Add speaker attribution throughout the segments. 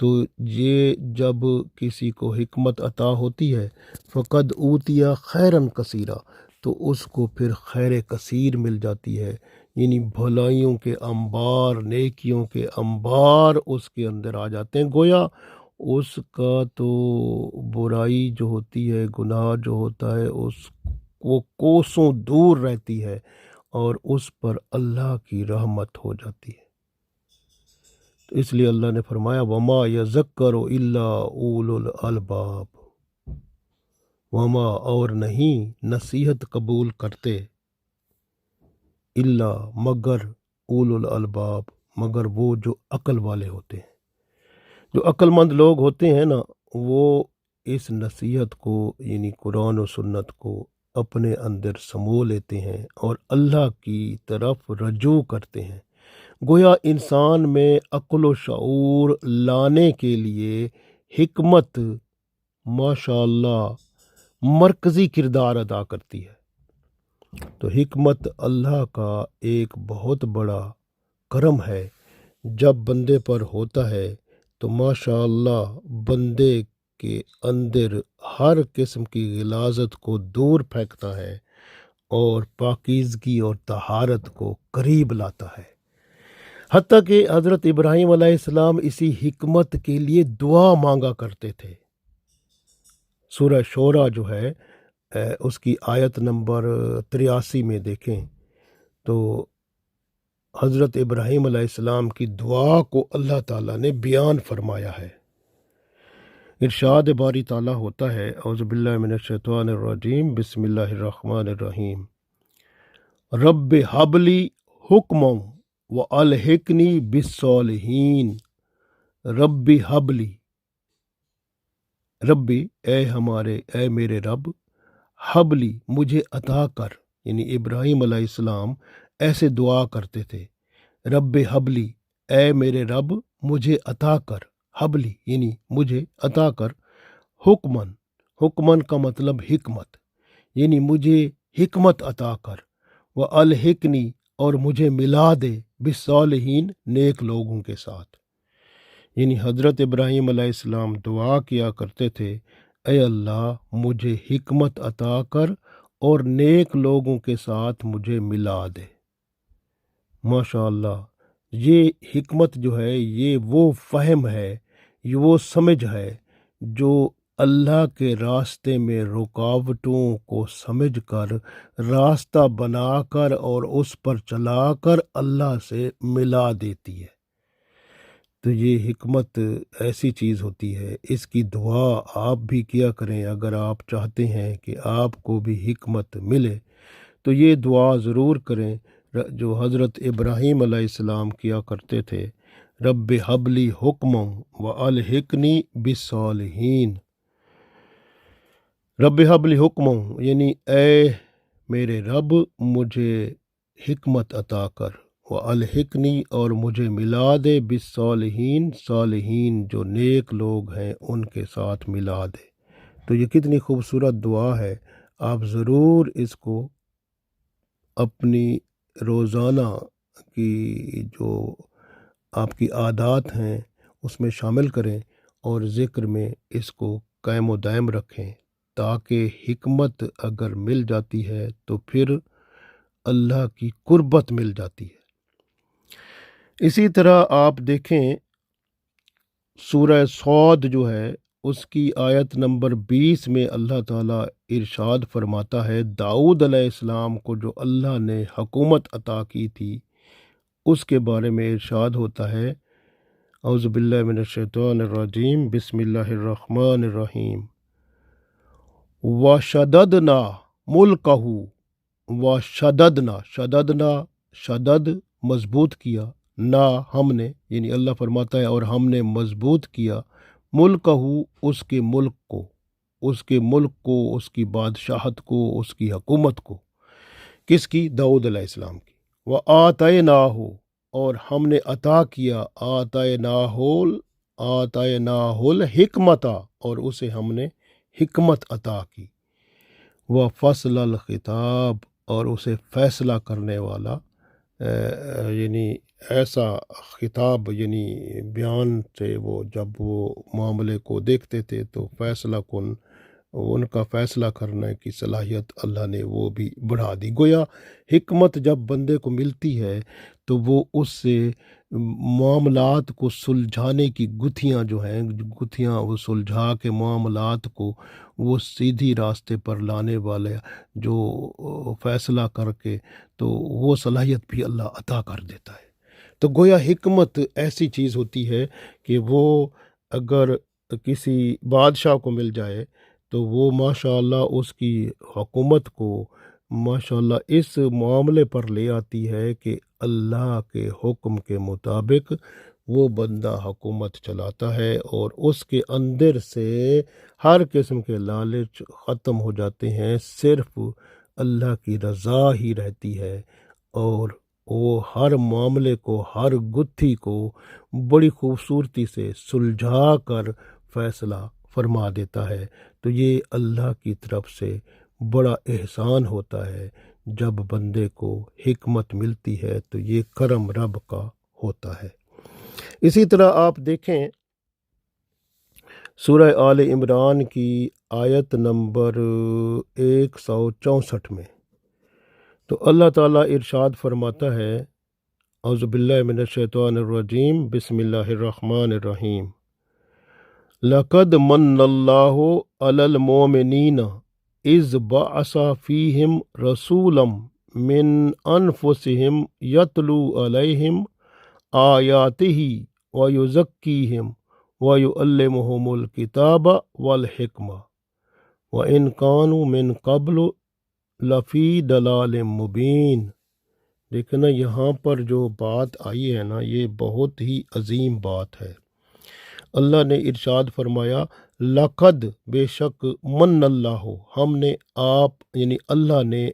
Speaker 1: تو یہ جب کسی کو حکمت عطا ہوتی ہے فقد اوتیا خیرن کثیرہ، تو اس کو پھر خیر کثیر مل جاتی ہے، یعنی بھلائیوں کے انبار، نیکیوں کے انبار اس کے اندر آ جاتے ہیں۔ گویا اس کا تو برائی جو ہوتی ہے، گناہ جو ہوتا ہے، وہ کوسوں دور رہتی ہے اور اس پر اللہ کی رحمت ہو جاتی ہے۔ تو اس لیے اللہ نے فرمایا وما یذکر الا اولو الالباب، وما اور نہیں نصیحت قبول کرتے، الا مگر اولو الالباب مگر وہ جو عقل والے ہوتے ہیں، جو عقل مند لوگ ہوتے ہیں نا، وہ اس نصیحت کو یعنی قرآن و سنت کو اپنے اندر سمو لیتے ہیں اور اللہ کی طرف رجوع کرتے ہیں۔ گویا انسان میں عقل و شعور لانے کے لیے حکمت ماشاء اللہ مرکزی کردار ادا کرتی ہے۔ تو حکمت اللہ کا ایک بہت بڑا کرم ہے، جب بندے پر ہوتا ہے تو ماشاء اللہ بندے کے اندر ہر قسم کی غلاظت کو دور پھینکتا ہے اور پاکیزگی اور طہارت کو قریب لاتا ہے۔ حتیٰ کہ حضرت ابراہیم علیہ السلام اسی حکمت کے لیے دعا مانگا کرتے تھے۔ سورہ شورہ جو ہے اس کی آیت نمبر 83 میں دیکھیں تو حضرت ابراہیم علیہ السلام کی دعا کو اللہ تعالیٰ نے بیان فرمایا ہے۔ ارشاد باری تعالیٰ ہوتا ہے اعوذ باللہ من الشیطان الرجیم بسم اللہ الرحمن الرحیم رب حبلی حکما والحقنی بالصالحین، رب حبلی، ربی اے میرے رب، حبلی مجھے عطا کر، یعنی ابراہیم علیہ السلام ایسے دعا کرتے تھے، رب حبلی اے میرے رب مجھے عطا کر، حبلی یعنی مجھے عطا کر، حکمن کا مطلب حکمت، یعنی مجھے حکمت عطا کر، والحقنی اور مجھے ملا دے، بالصالحین نیک لوگوں کے ساتھ۔ یعنی حضرت ابراہیم علیہ السلام دعا کیا کرتے تھے اے اللہ مجھے حکمت عطا کر اور نیک لوگوں کے ساتھ مجھے ملا دے۔ ماشاء اللہ یہ حکمت جو ہے یہ وہ فہم ہے، یہ وہ سمجھ ہے جو اللہ کے راستے میں رکاوٹوں کو سمجھ کر راستہ بنا کر اور اس پر چلا کر اللہ سے ملا دیتی ہے۔ تو یہ حکمت ایسی چیز ہوتی ہے، اس کی دعا آپ بھی کیا کریں اگر آپ چاہتے ہیں کہ آپ کو بھی حکمت ملے، تو یہ دعا ضرور کریں جو حضرت ابراہیم علیہ السلام کیا کرتے تھے، رب حبلی حکما والحقنی بالصالحین، رب حبلی حکما یعنی اے میرے رب مجھے حکمت عطا کر، والحقنی اور مجھے ملا دے، بالصالحین صالحین جو نیک لوگ ہیں ان کے ساتھ ملا دے۔ تو یہ کتنی خوبصورت دعا ہے، آپ ضرور اس کو اپنی روزانہ کی جو آپ کی عادات ہیں اس میں شامل کریں اور ذکر میں اس کو قائم و دائم رکھیں، تاکہ حکمت اگر مل جاتی ہے تو پھر اللہ کی قربت مل جاتی ہے۔ اسی طرح آپ دیکھیں سورہ صاد جو ہے اس کی آیت نمبر 20 میں اللہ تعالیٰ ارشاد فرماتا ہے، داؤد علیہ السلام کو جو اللہ نے حکومت عطا کی تھی اس کے بارے میں ارشاد ہوتا ہے، اعوذ باللہ من الشیطان الرجیم بسم اللہ الرحمن الرحیم وَشَدَدْنَا مُلْكَهُ، شددنا شدد مضبوط کیا، نا ہم نے یعنی اللہ فرماتا ہے اور ہم نے مضبوط کیا، ملکہو اس کے ملک کو، اس کی بادشاہت کو، اس کی حکومت کو، کس کی؟ داؤد علیہ السلام کی۔ وَآتَيْنَاهُ اور ہم نے عطا کیا، آتَيْنَاهُ الْحِکْمَةَ اور اسے ہم نے حکمت عطا کی، وَفَصْلَ الْخِطَابِ اور اسے فیصلہ کرنے والا یعنی ایسا خطاب یعنی بیان سے وہ جب وہ معاملے کو دیکھتے تھے تو فیصلہ کن ان کا فیصلہ کرنے کی صلاحیت اللہ نے وہ بھی بڑھا دی۔ گویا حکمت جب بندے کو ملتی ہے تو وہ اس سے معاملات کو سلجھانے کی گتھیاں جو ہیں، گتھیاں وہ سلجھا کے معاملات کو وہ سیدھی راستے پر لانے والے جو فیصلہ کر کے تو وہ صلاحیت بھی اللہ عطا کر دیتا ہے۔ تو گویا حکمت ایسی چیز ہوتی ہے کہ وہ اگر کسی بادشاہ کو مل جائے تو وہ ماشاء اللہ اس کی حکومت کو ماشاء اللہ اس معاملے پر لے آتی ہے کہ اللہ کے حکم کے مطابق وہ بندہ حکومت چلاتا ہے، اور اس کے اندر سے ہر قسم کے لالچ ختم ہو جاتے ہیں، صرف اللہ کی رضا ہی رہتی ہے، اور وہ ہر معاملے کو، ہر گتھی کو بڑی خوبصورتی سے سلجھا کر فیصلہ فرما دیتا ہے۔ تو یہ اللہ کی طرف سے بڑا احسان ہوتا ہے جب بندے کو حکمت ملتی ہے، تو یہ کرم رب کا ہوتا ہے۔ اسی طرح آپ دیکھیں سورہ آل عمران کی آیت نمبر 164 میں تو اللہ تعالیٰ ارشاد فرماتا ہے، اعوذ باللہ من الشیطان الرجیم، بسم اللہ الرحمن الرحیم، لقد من اللہ علی المؤمنین اذ بعث فیہم رسولا من انفسہم یتلو علیہم آیاتہ ویزکیہم ویعلمہم الکتاب والحکمہ وإن كانوا من قبل لفی ضلال مبین۔ دیکھنا یہاں پر جو بات آئی ہے نا، یہ بہت ہی عظیم بات ہے۔ اللہ نے ارشاد فرمایا، لقد بے شک، من اللہ ہم نے آپ یعنی اللہ نے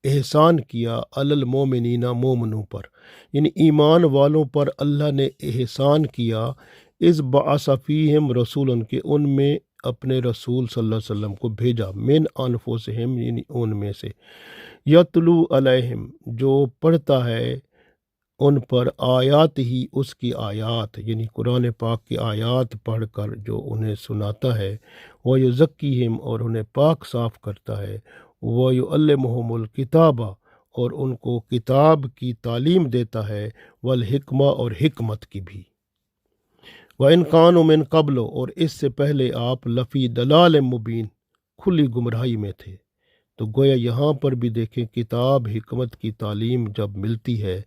Speaker 1: احسان کیا، علی المومنین مومنوں پر، یعنی ایمان والوں پر اللہ نے احسان کیا، اس بعث فیہم رسولا کہ ان میں اپنے رسول صلی اللہ علیہ وسلم کو بھیجا، من انفسہم یعنی ان میں سے، یتلو علیہم جو پڑھتا ہے ان پر، آیات ہی اس کی آیات یعنی قرآن پاک کی آیات پڑھ کر جو انہیں سناتا ہے، ویزکیہم اور انہیں پاک صاف کرتا ہے، ویعلمہم الکتاب اور ان کو کتاب کی تعلیم دیتا ہے، والحکمہ اور حکمت کی بھی، وَإِن كَانُوا مِن قبل اور اس سے پہلے آپ لفی ضلال مبین کھلی گمراہی میں تھے۔ تو گویا یہاں پر بھی دیکھیں، کتاب حکمت کی تعلیم جب ملتی ہے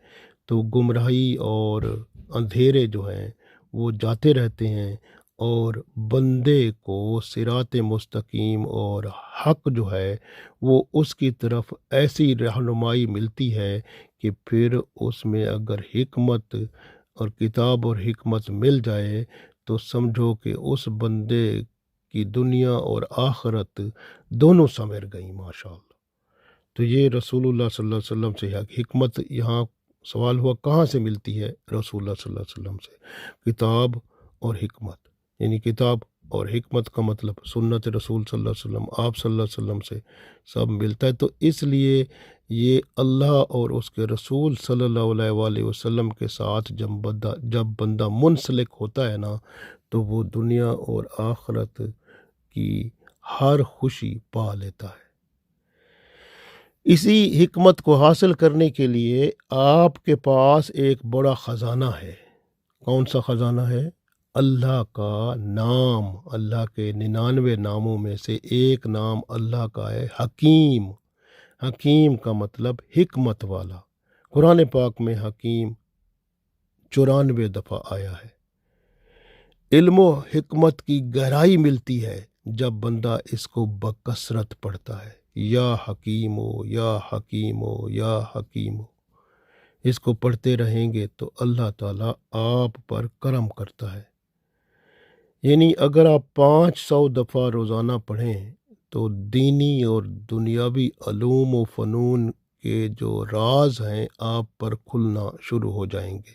Speaker 1: تو گمراہی اور اندھیرے جو ہیں وہ جاتے رہتے ہیں، اور بندے کو صراط مستقیم اور حق جو ہے وہ اس کی طرف ایسی رہنمائی ملتی ہے کہ پھر اس میں اگر حکمت اور کتاب اور حکمت مل جائے تو سمجھو کہ اس بندے کی دنیا اور آخرت دونوں سنور گئیں ماشاء اللہ۔ تو یہ رسول اللہ صلی اللہ علیہ وسلم سے حکمت، یہاں سوال ہوا کہاں سے ملتی ہے؟ رسول اللہ صلی اللہ علیہ وسلم سے، کتاب اور حکمت، یعنی کتاب اور حکمت کا مطلب سنت رسول صلی اللہ علیہ وسلم، آپ صلی اللہ علیہ وسلم سے سب ملتا ہے۔ تو اس لیے یہ اللہ اور اس کے رسول صلی اللہ علیہ وآلہ وسلم کے ساتھ جب بندہ منسلک ہوتا ہے نا، تو وہ دنیا اور آخرت کی ہر خوشی پا لیتا ہے۔ اسی حکمت کو حاصل کرنے کے لیے آپ کے پاس ایک بڑا خزانہ ہے۔ کون سا خزانہ ہے؟ اللہ کا نام، اللہ کے 99 ناموں میں سے ایک نام اللہ کا ہے حکیم۔ حکیم کا مطلب حکمت والا۔ قرآن پاک میں حکیم 94 دفعہ آیا ہے۔ علم و حکمت کی گہرائی ملتی ہے جب بندہ اس کو بکثرت پڑھتا ہے، یا حکیم ہو یا حکیم ہو یا حکیم ہو، اس کو پڑھتے رہیں گے تو اللہ تعالیٰ آپ پر کرم کرتا ہے۔ یعنی اگر آپ 500 دفعہ روزانہ پڑھیں تو دینی اور دنیاوی علوم و فنون کے جو راز ہیں آپ پر کھلنا شروع ہو جائیں گے۔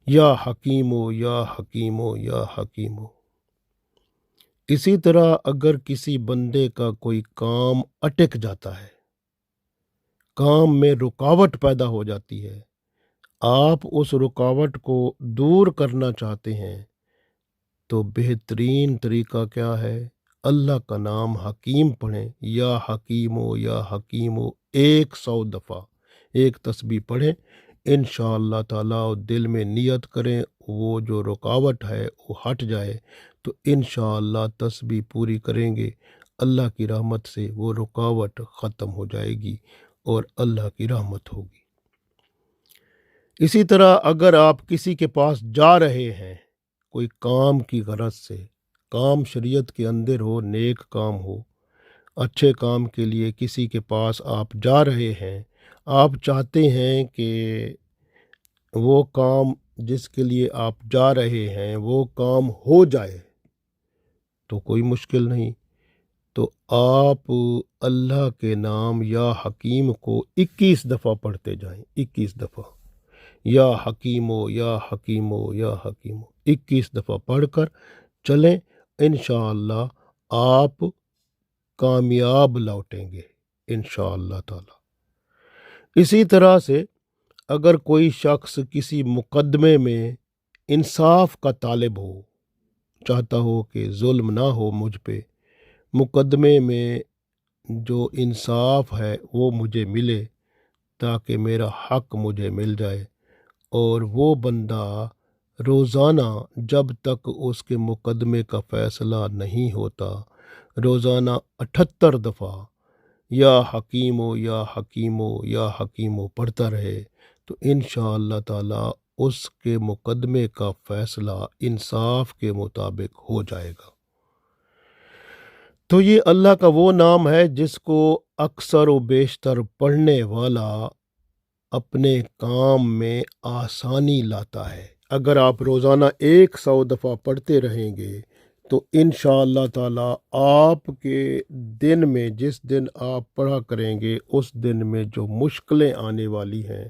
Speaker 1: یا حکیم ہو یا حکیم ہو یا حکیم ہو۔ اسی طرح اگر کسی بندے کا کوئی کام اٹک جاتا ہے، کام میں رکاوٹ پیدا ہو جاتی ہے، آپ اس رکاوٹ کو دور کرنا چاہتے ہیں تو بہترین طریقہ کیا ہے؟ اللہ کا نام حکیم پڑھیں، یا حکیم ہو یا حکیم ہو، 100 دفعہ ایک تسبیح پڑھیں، انشاءاللہ تعالیٰ دل میں نیت کریں، وہ جو رکاوٹ ہے وہ ہٹ جائے، تو انشاءاللہ تسبیح پوری کریں گے، اللہ کی رحمت سے وہ رکاوٹ ختم ہو جائے گی اور اللہ کی رحمت ہوگی۔ اسی طرح اگر آپ کسی کے پاس جا رہے ہیں کوئی کام کی غرض سے، کام شریعت کے اندر ہو، نیک کام ہو، اچھے کام کے لیے کسی کے پاس آپ جا رہے ہیں، آپ چاہتے ہیں کہ وہ کام جس کے لیے آپ جا رہے ہیں وہ کام ہو جائے، تو کوئی مشکل نہیں، تو آپ اللہ کے نام یا حکیم کو 21 دفعہ پڑھتے جائیں، 21 دفعہ، یا حکیم ہو یا حکیم ہو یا حکیم ہو، 21 دفعہ پڑھ کر چلیں، انشاءاللہ آپ کامیاب لوٹیں گے انشاءاللہ تعالی۔ اسی طرح سے اگر کوئی شخص کسی مقدمے میں انصاف کا طالب ہو، چاہتا ہو کہ ظلم نہ ہو مجھ پہ، مقدمے میں جو انصاف ہے وہ مجھے ملے تاکہ میرا حق مجھے مل جائے، اور وہ بندہ روزانہ جب تک اس کے مقدمے کا فیصلہ نہیں ہوتا، روزانہ 78 دفعہ یا حکیم ہو یا حکیم ہو یا حکیم ہو پڑھتا رہے، تو انشاءاللہ تعالی اس کے مقدمے کا فیصلہ انصاف کے مطابق ہو جائے گا۔ تو یہ اللہ کا وہ نام ہے جس کو اکثر و بیشتر پڑھنے والا اپنے کام میں آسانی لاتا ہے۔ اگر آپ روزانہ 100 دفعہ پڑھتے رہیں گے تو انشاءاللہ تعالی آپ کے دن میں، جس دن آپ پڑھا کریں گے، اس دن میں جو مشکلیں آنے والی ہیں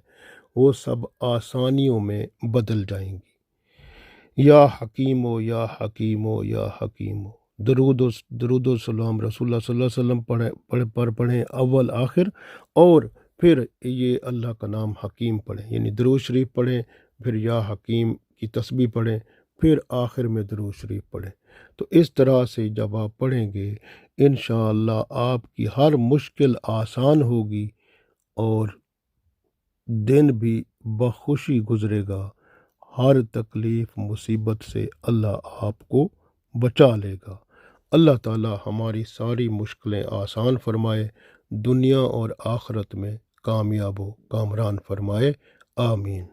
Speaker 1: وہ سب آسانیوں میں بدل جائیں گی۔ یا حکیم ہو یا حکیم ہو یا حکیم ہو، درود و سلام رسول اللہ صلی اللہ علیہ وسلم پڑھیں اول آخر، اور پھر یہ اللہ کا نام حکیم پڑھیں، یعنی درود شریف پڑھیں، پھر یا حکیم کی تسبیح پڑھیں، پھر آخر میں درود شریف پڑھیں۔ تو اس طرح سے جب آپ پڑھیں گے انشاءاللہ آپ کی ہر مشکل آسان ہوگی اور دن بھی بخوشی گزرے گا، ہر تکلیف مصیبت سے اللہ آپ کو بچا لے گا۔ اللہ تعالی ہماری ساری مشکلیں آسان فرمائے، دنیا اور آخرت میں کامیاب و کامران فرمائے، آمین۔